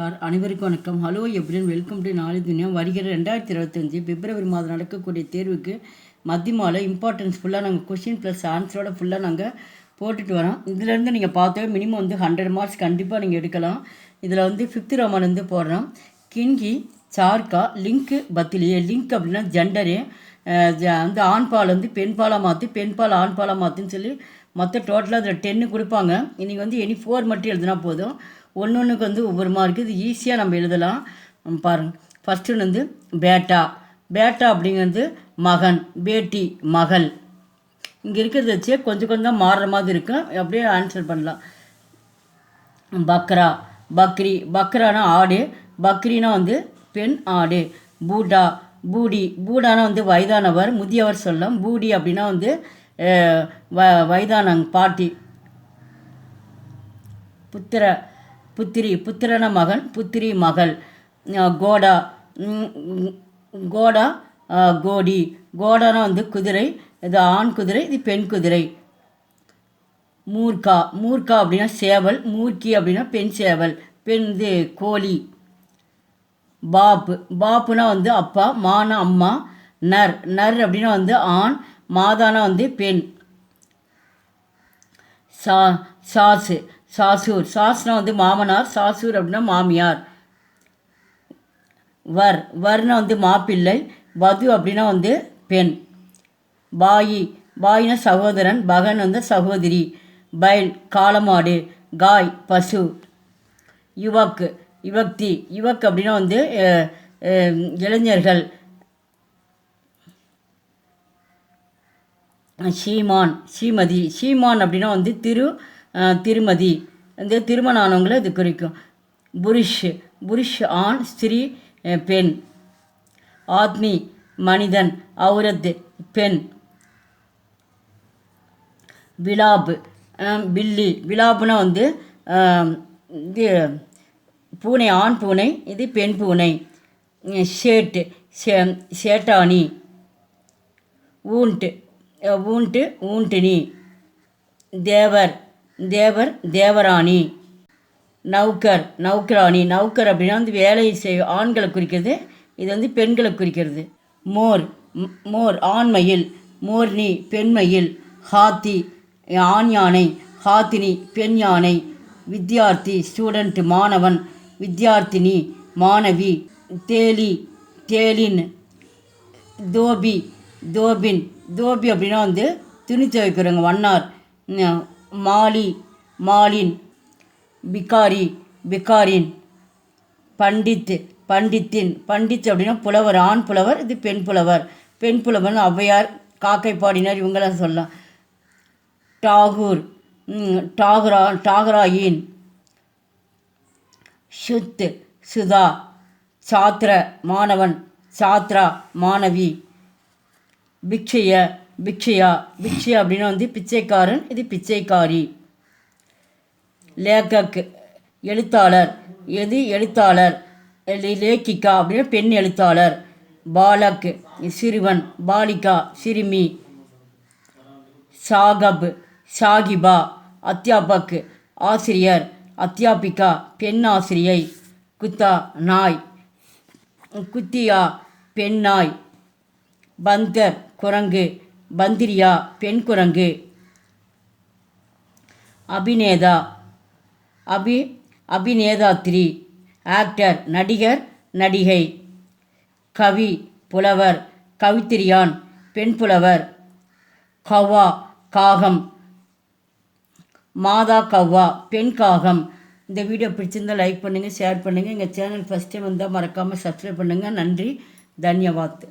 நமஸ்கார். அனைவருக்கும் வணக்கம். Hello everyone, welcome to நாளை துனியா. வருகிற 2025 பிப்ரவரி மாதம் நடக்கக்கூடிய தேர்வுக்கு மத்தியமாவில் இம்பார்ட்டன்ஸ் ஃபுல்லாக நாங்கள் கொஷின் ப்ளஸ் ஆன்சரோட ஃபுல்லாக நாங்கள் போட்டுட்டு வரோம். இதிலேருந்து நீங்கள் பார்த்தா மினிமம் 100 மார்க்ஸ் கண்டிப்பாக நீங்கள் எடுக்கலாம். இதில் 5th ரோமன்லேருந்து போடுறோம். கின்கி சார்கா லிங்க்கு பத்திலியே. லிங்க் அப்படின்னா ஜெண்டரு, ஆண் பால் பெண் பாலாக மாற்றி, பெண் பால் ஆண் பாலாக மாற்றுன்னு சொல்லி மொத்தம் டோட்டலாக அதில் 10 கொடுப்பாங்க. இன்றைக்கி எனி 4 மட்டும் எழுதினா போதும். ஒன்றுக்கு ஒவ்வொரு மார்க்கு. இது ஈஸியாக நம்ம எழுதலாம். பாருங்கள், ஃபஸ்ட்டு ஒன்று பேட்டா. பேட்டா அப்படிங்கிறது மகன், பேட்டி மகள். இங்கே இருக்கிறத வச்சு கொஞ்சம் தான் மாறுற மாதிரி இருக்கும். அப்படியே ஆன்சர் பண்ணலாம். பக்ரா பக்ரி. பக்ரானா ஆடு, பக்ரினா பெண் ஆடு. பூடா பூடி. பூடானா வயதானவர், முதியவர் சொல்லலாம். பூடி அப்படின்னா வயதான பாட்டி. புத்திர புத்திரி. புத்திரன மகன், புத்திரி மகள். கோடா கோடா கோடி. கோடானா குதிரை. இது ஆண் குதிரை, இது பெண் குதிரை. மூர்க்கா. மூர்க்கா அப்படின்னா சேவல். மூர்க்கி அப்படின்னா பெண் சேவல், பெண் கோழி. பாப்பு. பாப்புனா அப்பா, மானா அம்மா. நர். நர் அப்படின்னா ஆண், மாதானா பெண். சாசு. சாசூர். சாஸ்னா மாமனார், சாசூர் அப்படின்னா மாமியார். வர். வர்னா மாப்பிள்ளை, வது அப்படின்னா பெண். பாயி. பாயினா சகோதரன், பகன் சகோதரி. பைல் காளமாடு. காய் பசு. யுவக். யுவக்தி. யுவக் அப்படின்னா இளைஞர்கள். சீமான். சீமதி. சீமான் அப்படின்னா திருமதி, திருமணம் ஆனவங்களை இது குறிக்கும். புருஷ். புருஷ் ஆண், ஸ்திரீ பெண். ஆத்மி மனிதன், அவுரத் பெண். விலாப். பில்லி. விலாப்னா இது பூனை, ஆண் பூனை, இது பெண் பூனை. ஷேட்டு. சேட்டானி. ஊன்ட்டு. ஊன்ட்டு ஊன்ட்டினி. தேவர். தேவர் தேவராணி. நௌக்கர். நௌக்கராணி. நௌக்கர் அப்படின்னா வேலை செய்யும் ஆண்களை குறிக்கிறது. இது பெண்களை குறிக்கிறது. மோர். மோர் ஆண்மயில். மோர்னி பெண்மயில். ஹாத்தி ஆண் யானை, ஹாத்தினி பெண் யானை. வித்யார்த்தி ஸ்டூடெண்ட் மாணவன், வித்யார்த்தினி மாணவி. தேலி தேலின். தோபி தோபின். தோபி அப்படின்னா துணி துவைக்கிறவங்க, வண்ணார். மாலி மாலின். பிகாரி பிகாரின். பண்டித் பண்டித்தின். பண்டித் அப்படின்னா புலவர், ஆண் புலவர், இது பெண் புலவர். பெண் புலவர் ஔவையார், காக்கை பாடினார், இவங்களாம் சொல்லலாம். டாகூர். டாகராயின். சுத் சுதா. சாத்திர மாணவன், சாத்ரா மாணவி. பிக்ஷய பிக்ஷயா. பிக்ஷயா அப்படின்னா பிச்சைக்காரன், இது பிச்சைக்காரி. லேக்கக் எழுத்தாளர், எது எழுத்தாளர். லேக்கிகா அப்படின்னா பெண் எழுத்தாளர். பாலக் சிறுவன், பாலிகா சிறுமி. சாகப் சாகிபா அத்தியாபக் ஆசிரியர், அத்தியாபிகா பெண் ஆசிரியை. குத்தா நாய், குத்தியா பெண் நாய். பந்தர் குரங்கு, பந்திரியா பெண் குரங்கு. அபிநேதா அபிநேதாத்ரி. ஆக்டர் நடிகர், நடிகை. கவி புலவர், கவித்திரியான் பெண் புலவர். கவ்வா காகம், மாதா கவ்வா பெண் காகம். இந்த வீடியோ பிடிச்சிருந்தால் லைக் பண்ணுங்கள், ஷேர் பண்ணுங்கள். எங்கள் சேனல் ஃபஸ்ட் டைம் வந்தால் மறக்காமல் சப்ஸ்கிரைப் பண்ணுங்கள். நன்றி, தன்யவாத்.